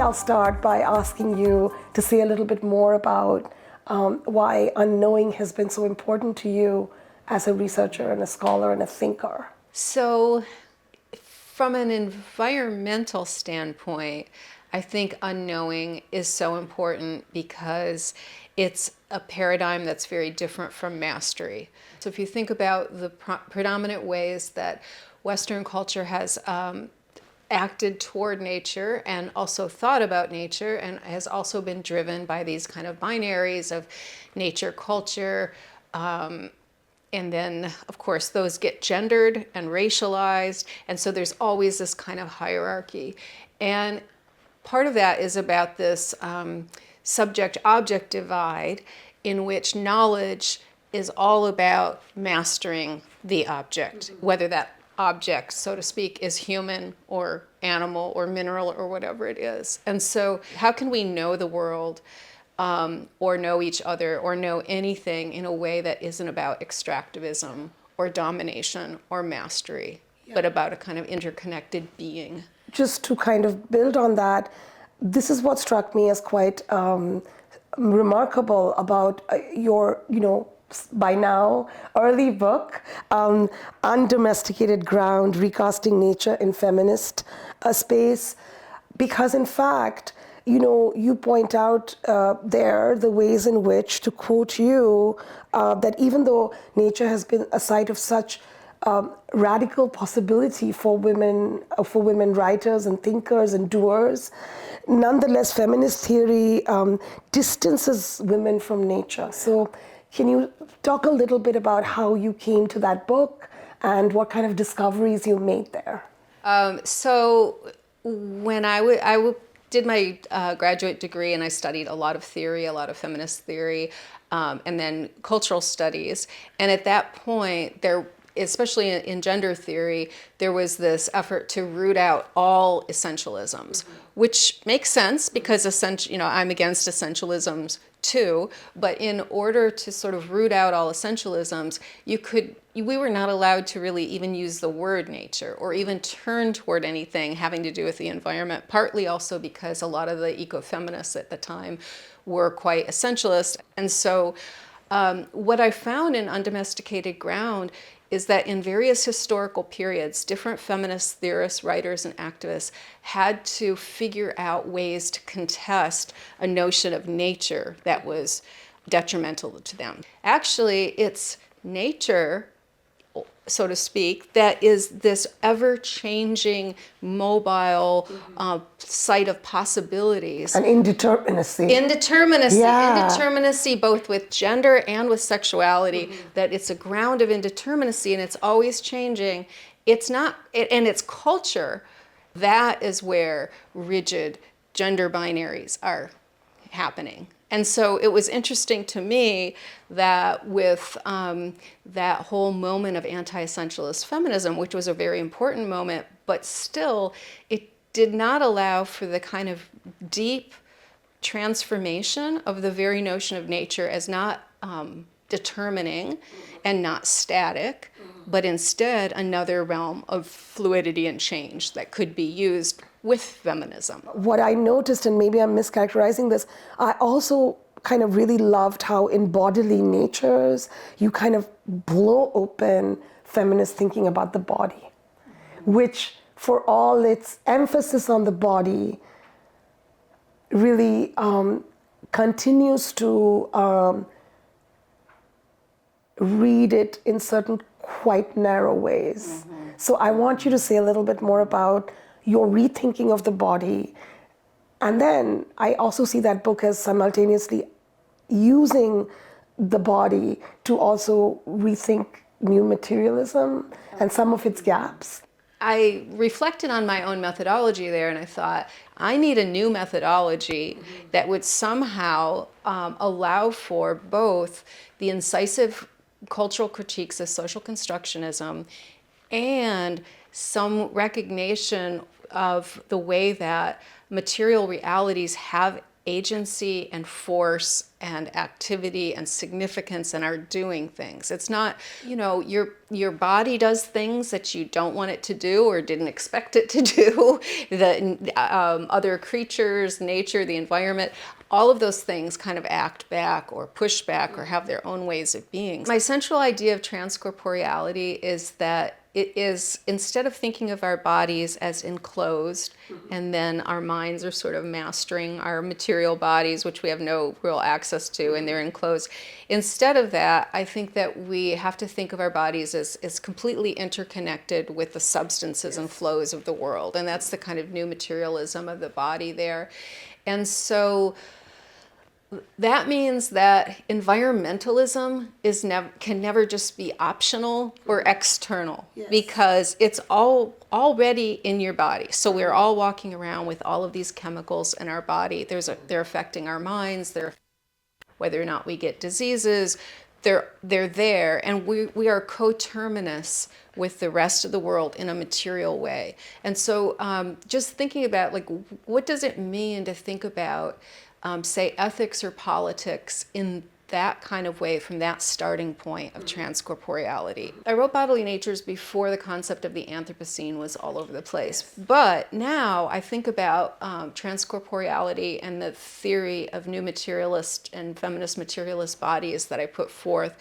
I'll start by asking you to say a little bit more about why unknowing has been so important to you as a researcher and a scholar and a thinker. So, from an environmental standpoint, I think unknowing is so important because it's a paradigm that's very different from mastery. So if you think about the predominant ways that Western culture has acted toward nature and also thought about nature, and has also been driven by these kind of binaries of nature, culture, and then, of course, those get gendered and racialized. And so there's always this kind of hierarchy. And part of that is about this subject-object divide in which knowledge is all about mastering the object, whether that object, so to speak, is human or animal or mineral or whatever it is. And so how can we know the world or know each other or know anything in a way that isn't about extractivism or domination or mastery, but about a kind of interconnected being? Just to kind of build on that, this is what struck me as quite remarkable about your, by now, early book, Undomesticated Ground, Recasting Nature in Feminist Space, because in fact, you point out there the ways in which, to quote you, that even though nature has been a site of such radical possibility for women writers and thinkers and doers, nonetheless, feminist theory distances women from nature. So can you talk a little bit about how you came to that book and what kind of discoveries you made there? So when I did my graduate degree, and I studied a lot of theory, a lot of feminist theory, and then cultural studies. And at that point, especially in gender theory, there was this effort to root out all essentialisms, which makes sense because I'm against essentialisms too. But in order to sort of root out all essentialisms, we were not allowed to really even use the word nature or even turn toward anything having to do with the environment, partly also because a lot of the ecofeminists at the time were quite essentialist. And so what I found in Undomesticated Ground is that in various historical periods, different feminist theorists, writers, and activists had to figure out ways to contest a notion of nature that was detrimental to them. Actually, it's nature, so to speak, that is this ever-changing, mobile site of possibilities. An indeterminacy. Indeterminacy both with gender and with sexuality, that it's a ground of indeterminacy and it's always changing. It's not, and it's culture. That is where rigid gender binaries are happening. And so it was interesting to me that with that whole moment of anti-essentialist feminism, which was a very important moment, but still it did not allow for the kind of deep transformation of the very notion of nature as not determining and not static, but instead another realm of fluidity and change that could be used with feminism. What I noticed, and maybe I'm mischaracterizing this, I also kind of really loved how in bodily natures, you kind of blow open feminist thinking about the body, which for all its emphasis on the body, really continues to read it in certain quite narrow ways. So I want you to say a little bit more about your rethinking of the body. And then I also see that book as simultaneously using the body to also rethink new materialism and some of its gaps. I reflected on my own methodology there, and I thought, I need a new methodology that would somehow allow for both the incisive cultural critiques of social constructionism and some recognition of the way that material realities have agency and force and activity and significance and are doing things. It's not, your body does things that you don't want it to do or didn't expect it to do. The other creatures, nature, the environment, all of those things kind of act back or push back or have their own ways of being. My central idea of transcorporeality is that it is, instead of thinking of our bodies as enclosed, and then our minds are sort of mastering our material bodies, which we have no real access to, and they're enclosed. Instead of that, I think that we have to think of our bodies as completely interconnected with the substances and flows of the world. And that's the kind of new materialism of the body there. And so that means that environmentalism can never just be optional or external, because it's already in your body. So we're all walking around with all of these chemicals in our body. They're affecting our minds. Whether or not we get diseases, they're there, and we are coterminous with the rest of the world in a material way. And so just thinking about, like, what does it mean to think about say ethics or politics in that kind of way, from that starting point of transcorporeality. I wrote Bodily Natures before the concept of the Anthropocene was all over the place. But now I think about transcorporeality and the theory of new materialist and feminist materialist bodies that I put forth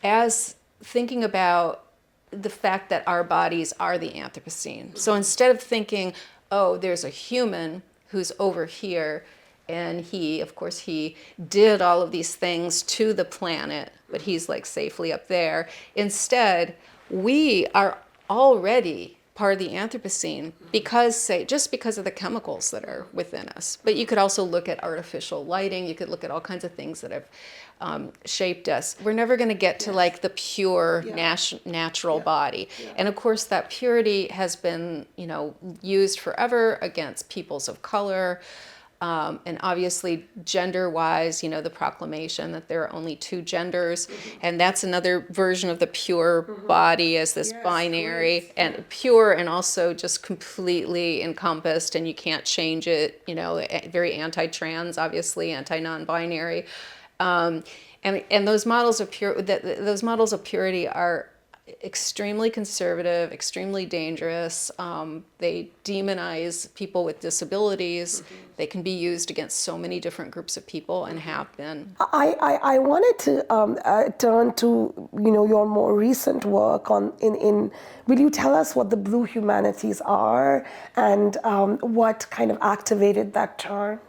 as thinking about the fact that our bodies are the Anthropocene. So instead of thinking, oh, there's a human who's over here, and he did all of these things to the planet, but he's like safely up there. Instead, we are already part of the Anthropocene just because of the chemicals that are within us. But you could also look at artificial lighting. You could look at all kinds of things that have shaped us. We're never going to get to like the pure natural body. And of course, that purity has been, used forever against peoples of color. And obviously, gender-wise, the proclamation that there are only two genders, and that's another version of the pure body as this binary, and pure and also just completely encompassed, and you can't change it, very anti-trans, obviously, anti-non-binary. And those models of purity are extremely conservative, extremely dangerous. They demonize people with disabilities. They can be used against so many different groups of people and have been. I wanted to turn to your more recent work in. Will you tell us what the Blue Humanities are and what kind of activated that turn?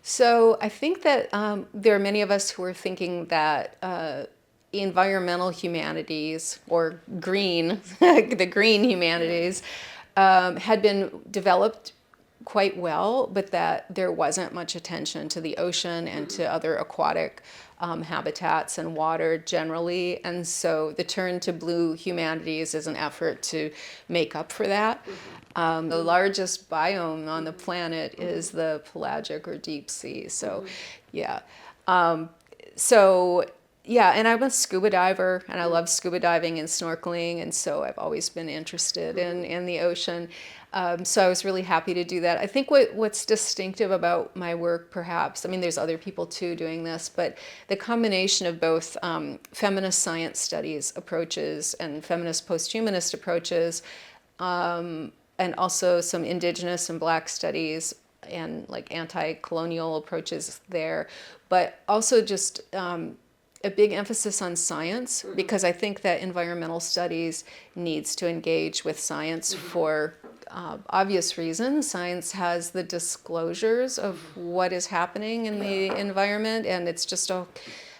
So I think that there are many of us who are thinking that environmental humanities, or green, the green humanities, had been developed quite well, but that there wasn't much attention to the ocean and to other aquatic habitats and water generally. And so the turn to Blue Humanities is an effort to make up for that. The largest biome on the planet is the pelagic or deep sea. So, and I'm a scuba diver, and I love scuba diving and snorkeling, and so I've always been interested in the ocean. So I was really happy to do that. I think what's distinctive about my work, perhaps, there's other people too doing this, but the combination of both feminist science studies approaches and feminist posthumanist approaches, and also some indigenous and Black studies and like anti-colonial approaches there, but also just a big emphasis on science, because I think that environmental studies needs to engage with science for obvious reasons. Science has the disclosures of what is happening in the environment, and it's just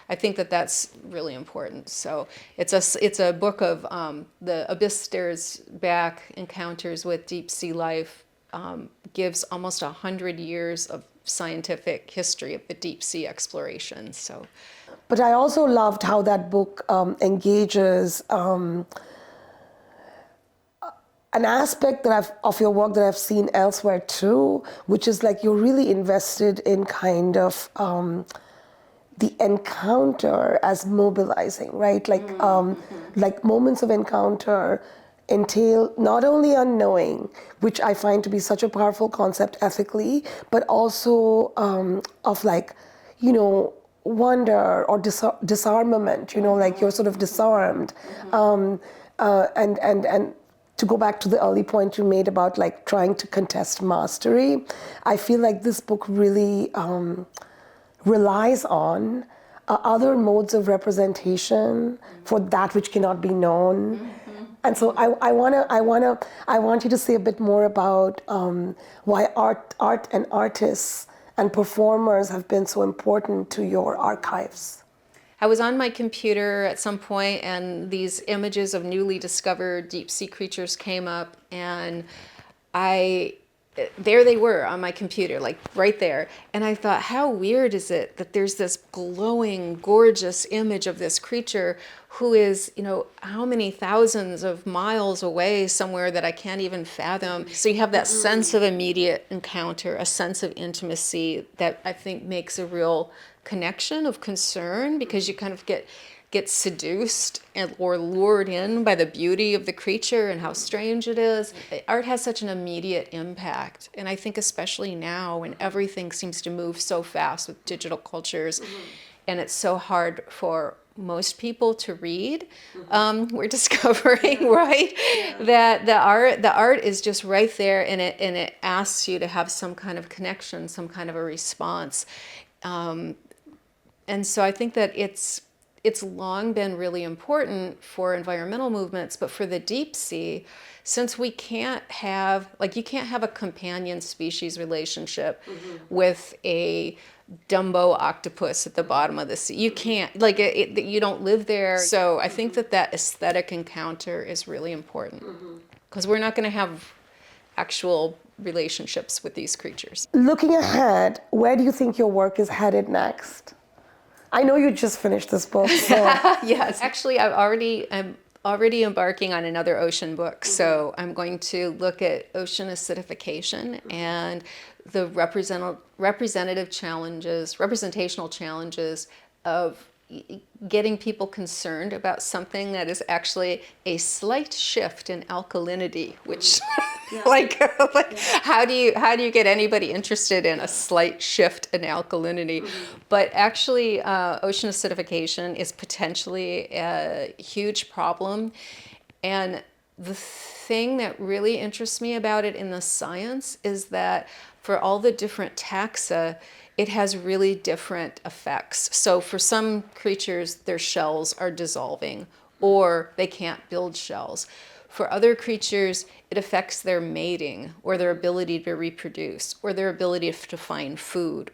I think that that's really important. So it's a book of the Abyss Stares Back Encounters with Deep Sea Life, gives almost 100 years of scientific history of the deep sea exploration. So. But I also loved how that book engages an aspect of your work that I've seen elsewhere too, which is like you're really invested in kind of the encounter as mobilizing, right? Like moments of encounter entail not only unknowing, which I find to be such a powerful concept ethically, but also of like, you know, wonder or disarmament, you know, like you're sort of disarmed. And to go back to the early point you made about like trying to contest mastery, I feel like this book really relies on other modes of representation for that which cannot be known. And so I want you to say a bit more about why art and artists and performers have been so important to your archives. I was on my computer at some point and these images of newly discovered deep sea creatures came up, and there they were on my computer, like right there. And I thought, how weird is it that there's this glowing, gorgeous image of this creature who is, you know, how many thousands of miles away somewhere that I can't even fathom. So you have that sense of immediate encounter, a sense of intimacy that I think makes a real connection of concern, because you kind of get seduced or lured in by the beauty of the creature and how strange it is. Art has such an immediate impact, and I think especially now when everything seems to move so fast with digital cultures, and it's so hard for most people to read, we're discovering, right, that the art is just right there, and it asks you to have some kind of connection, some kind of a response. And so I think that it's long been really important for environmental movements, but for the deep sea, since we can't have, like, you can't have a companion species relationship with a Dumbo octopus at the bottom of the sea. You can't, like, you don't live there. So I think that aesthetic encounter is really important, because we're not going to have actual relationships with these creatures. Looking ahead, where do you think your work is headed next? I know you just finished this book, so. Yes, actually, I'm already embarking on another ocean book. So I'm going to look at ocean acidification and the representational challenges of getting people concerned about something that is actually a slight shift in alkalinity, which like how do you get anybody interested in a slight shift in alkalinity? But actually ocean acidification is potentially a huge problem, and the thing that really interests me about it in the science is that for all the different taxa, it has really different effects. So for some creatures, their shells are dissolving, or they can't build shells. For other creatures, it affects their mating, or their ability to reproduce, or their ability to find food.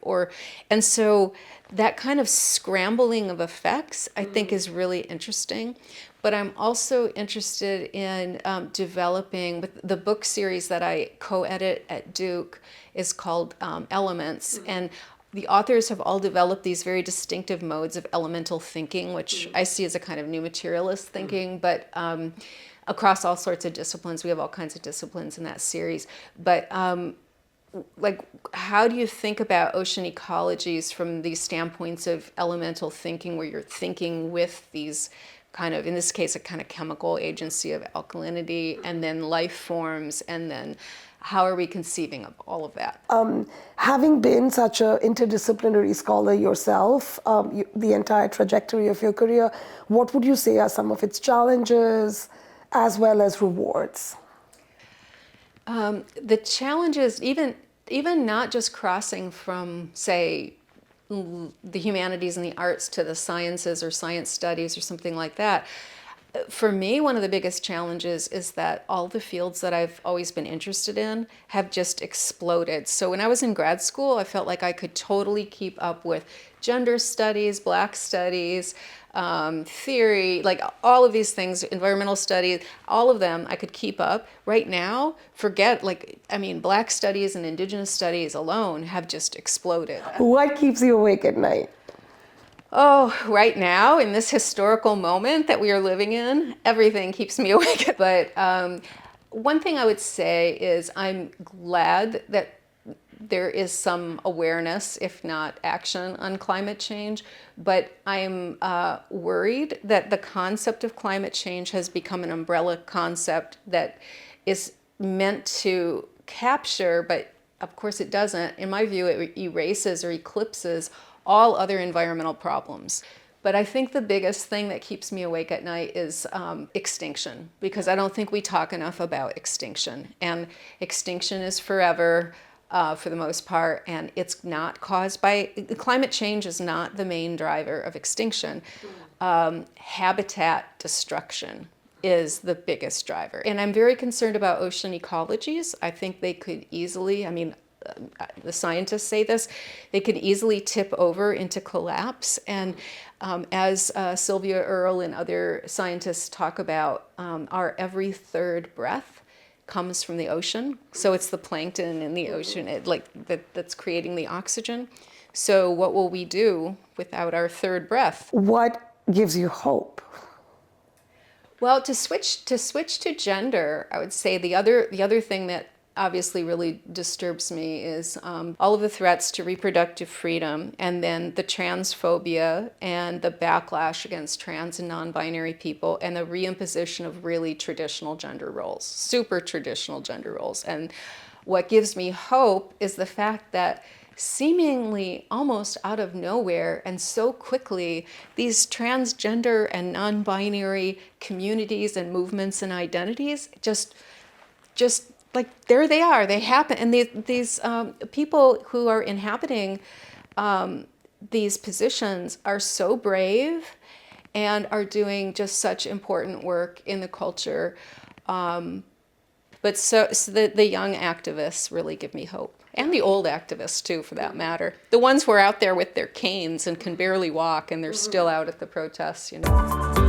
And so that kind of scrambling of effects, I think, is really interesting. But I'm also interested in developing, with the book series that I co-edit at Duke is called Elements. And the authors have all developed these very distinctive modes of elemental thinking, which I see as a kind of new materialist thinking, but across all sorts of disciplines. We have all kinds of disciplines in that series. But like, how do you think about ocean ecologies from these standpoints of elemental thinking, where you're thinking with these kind of, in this case, a kind of chemical agency of alkalinity, and then life forms, and then how are we conceiving of all of that? Having been such an interdisciplinary scholar yourself, the entire trajectory of your career, what would you say are some of its challenges as well as rewards? The challenges, even not just crossing from, say, the humanities and the arts to the sciences or science studies or something like that. For me, one of the biggest challenges is that all the fields that I've always been interested in have just exploded. So when I was in grad school, I felt like I could totally keep up with gender studies, Black studies, theory, like all of these things, environmental studies, all of them I could keep up. Right now, Black studies and Indigenous studies alone have just exploded. What keeps you awake at night? Oh, right now, in this historical moment that we are living in, everything keeps me awake. But one thing I would say is I'm glad that there is some awareness, if not action, on climate change. But I'm worried that the concept of climate change has become an umbrella concept that is meant to capture, but of course it doesn't. In my view, it erases or eclipses all other environmental problems. But I think the biggest thing that keeps me awake at night is extinction, because I don't think we talk enough about extinction. And extinction is forever for the most part, and it's not caused by, climate change is not the main driver of extinction. Habitat destruction is the biggest driver. And I'm very concerned about ocean ecologies. I think they could easily, I mean, the scientists say this, they could easily tip over into collapse. And as Sylvia Earle and other scientists talk about, our every third breath comes from the ocean. So it's the plankton in the ocean that's creating the oxygen. So what will we do without our third breath? What gives you hope? Well, to switch to gender, I would say the other thing that obviously really disturbs me is all of the threats to reproductive freedom, and then the transphobia and the backlash against trans and non-binary people, and the reimposition of really traditional gender roles, super traditional gender roles. And what gives me hope is the fact that seemingly almost out of nowhere and so quickly, these transgender and non-binary communities and movements and identities just like there they are, they happen. And these people who are inhabiting these positions are so brave and are doing just such important work in the culture. But so the young activists really give me hope. And the old activists too, for that matter. The ones who are out there with their canes and can barely walk and they're still out at the protests, you know.